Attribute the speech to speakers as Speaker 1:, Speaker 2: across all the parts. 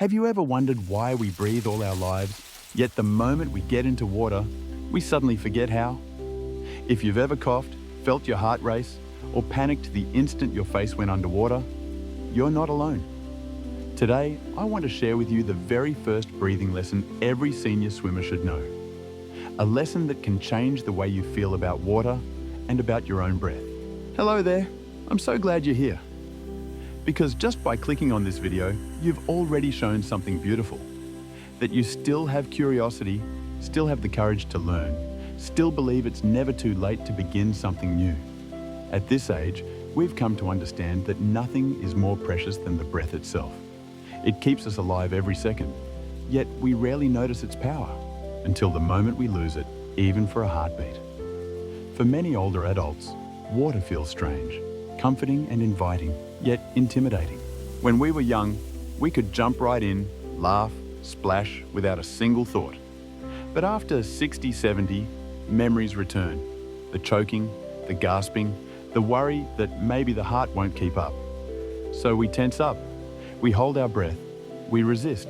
Speaker 1: Have you ever wondered why we breathe all our lives, yet the moment we get into water, we suddenly forget how? If you've ever coughed, felt your heart race, or panicked the instant your face went underwater, you're not alone. Today, I want to share with you the very first breathing lesson every senior swimmer should know. A lesson that can change the way you feel about water and about your own breath. Hello there, I'm so glad you're here. Because just by clicking on this video, you've already shown something beautiful. That you still have curiosity, still have the courage to learn, still believe it's never too late to begin something new. At this age, we've come to understand that nothing is more precious than the breath itself. It keeps us alive every second, yet we rarely notice its power until the moment we lose it, even for a heartbeat. For many older adults, water feels strange, comforting and inviting, yet intimidating. When we were young, we could jump right in, laugh, splash without a single thought. But after 60, 70, memories return. The choking, the gasping, the worry that maybe the heart won't keep up. So we tense up, we hold our breath, we resist.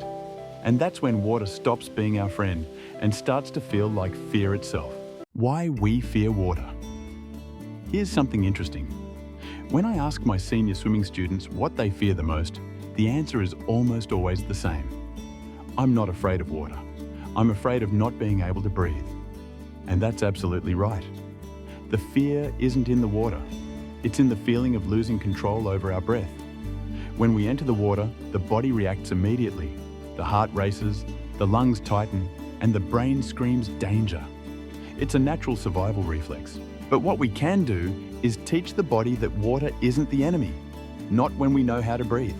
Speaker 1: And that's when water stops being our friend and starts to feel like fear itself. Why we fear water. Here's something interesting. When I ask my senior swimming students what they fear the most, the answer is almost always the same. I'm not afraid of water. I'm afraid of not being able to breathe. And that's absolutely right. The fear isn't in the water. It's in the feeling of losing control over our breath. When we enter the water, the body reacts immediately. The heart races, the lungs tighten, and the brain screams danger. It's a natural survival reflex. But what we can do is teach the body that water isn't the enemy, not when we know how to breathe.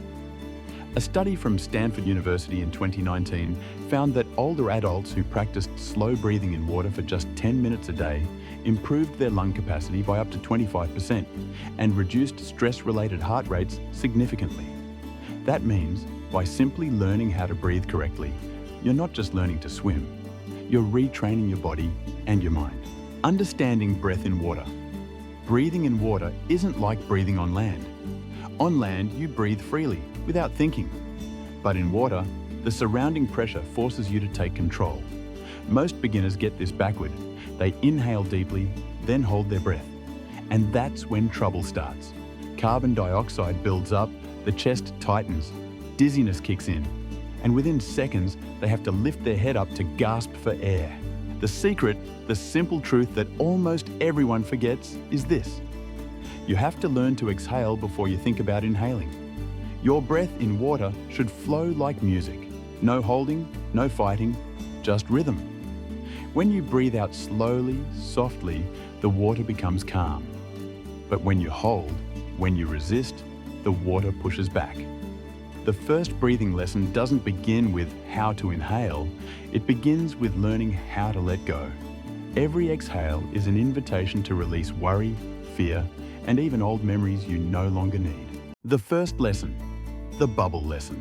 Speaker 1: A study from Stanford University in 2019 found that older adults who practiced slow breathing in water for just 10 minutes a day improved their lung capacity by up to 25% and reduced stress-related heart rates significantly. That means by simply learning how to breathe correctly, you're not just learning to swim, you're retraining your body and your mind. Understanding breath in water. Breathing in water isn't like breathing on land. On land, you breathe freely, without thinking. But in water, the surrounding pressure forces you to take control. Most beginners get this backward. They inhale deeply, then hold their breath. And that's when trouble starts. Carbon dioxide builds up, the chest tightens, dizziness kicks in, and within seconds, they have to lift their head up to gasp for air. The secret, the simple truth that almost everyone forgets, is this. You have to learn to exhale before you think about inhaling. Your breath in water should flow like music. No holding, no fighting, just rhythm. When you breathe out slowly, softly, the water becomes calm. But when you hold, when you resist, the water pushes back. The first breathing lesson doesn't begin with how to inhale, it begins with learning how to let go. Every exhale is an invitation to release worry, fear, and even old memories you no longer need. The first lesson, the bubble lesson.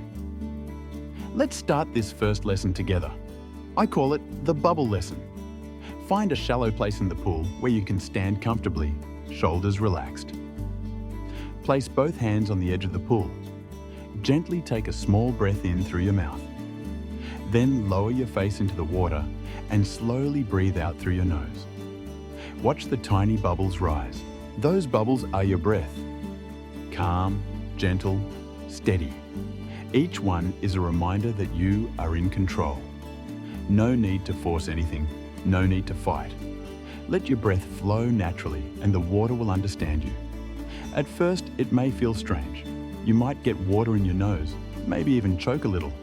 Speaker 1: Let's start this first lesson together. I call it the bubble lesson. Find a shallow place in the pool where you can stand comfortably, shoulders relaxed. Place both hands on the edge of the pool. Gently take a small breath in through your mouth. Then lower your face into the water and slowly breathe out through your nose. Watch the tiny bubbles rise. Those bubbles are your breath. Calm, gentle, steady. Each one is a reminder that you are in control. No need to force anything, no need to fight. Let your breath flow naturally and the water will understand you. At first, it may feel strange. You might get water in your nose, maybe even choke a little.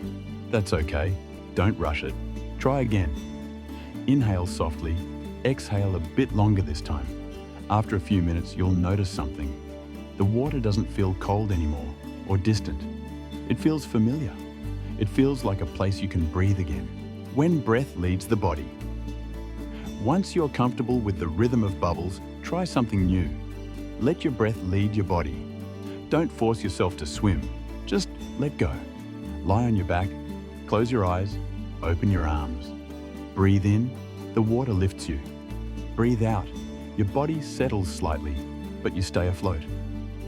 Speaker 1: That's okay, don't rush it. Try again. Inhale softly, exhale a bit longer this time. After a few minutes, you'll notice something. The water doesn't feel cold anymore or distant. It feels familiar. It feels like a place you can breathe again. When breath leads the body. Once you're comfortable with the rhythm of bubbles, try something new. Let your breath lead your body. Don't force yourself to swim. Just let go. Lie on your back, close your eyes, open your arms. Breathe in, the water lifts you. Breathe out, your body settles slightly, but you stay afloat.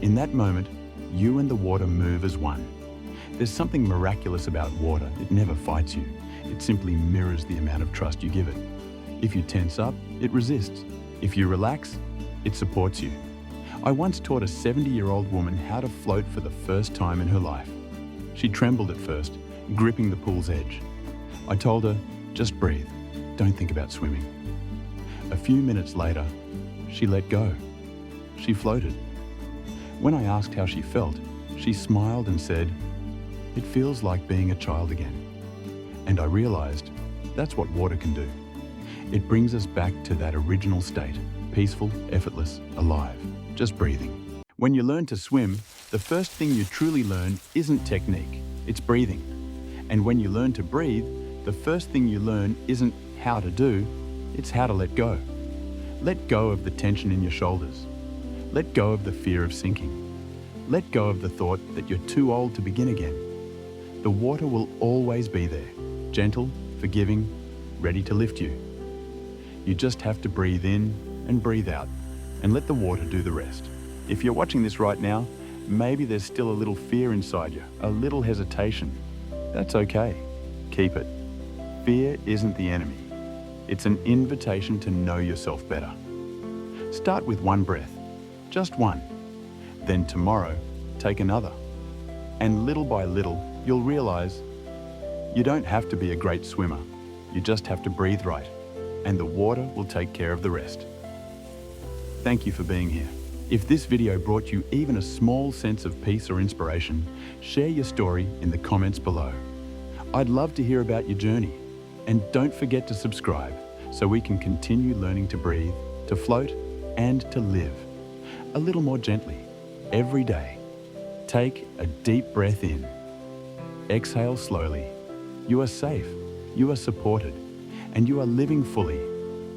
Speaker 1: In that moment, you and the water move as one. There's something miraculous about water. It never fights you. It simply mirrors the amount of trust you give it. If you tense up, it resists. If you relax, it supports you. I once taught a 70-year-old woman how to float for the first time in her life. She trembled at first, gripping the pool's edge. I told her, just breathe. Don't think about swimming. A few minutes later, she let go. She floated. When I asked how she felt, she smiled and said, "It feels like being a child again." And I realized that's what water can do. It brings us back to that original state, peaceful, effortless, alive, just breathing. When you learn to swim, the first thing you truly learn isn't technique, it's breathing. And when you learn to breathe, the first thing you learn isn't how to do, it's how to let go. Let go of the tension in your shoulders. Let go of the fear of sinking. Let go of the thought that you're too old to begin again. The water will always be there, gentle, forgiving, ready to lift you. You just have to breathe in and breathe out and let the water do the rest. If you're watching this right now, maybe there's still a little fear inside you, a little hesitation. That's okay. Keep it. Fear isn't the enemy. It's an invitation to know yourself better. Start with one breath, just one. Then tomorrow, take another. And little by little, you'll realize you don't have to be a great swimmer. You just have to breathe right, and the water will take care of the rest. Thank you for being here. If this video brought you even a small sense of peace or inspiration, share your story in the comments below. I'd love to hear about your journey. And don't forget to subscribe so we can continue learning to breathe, to float, and to live a little more gently every day. Take a deep breath in. Exhale slowly. You are safe, you are supported, and you are living fully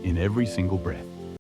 Speaker 1: in every single breath.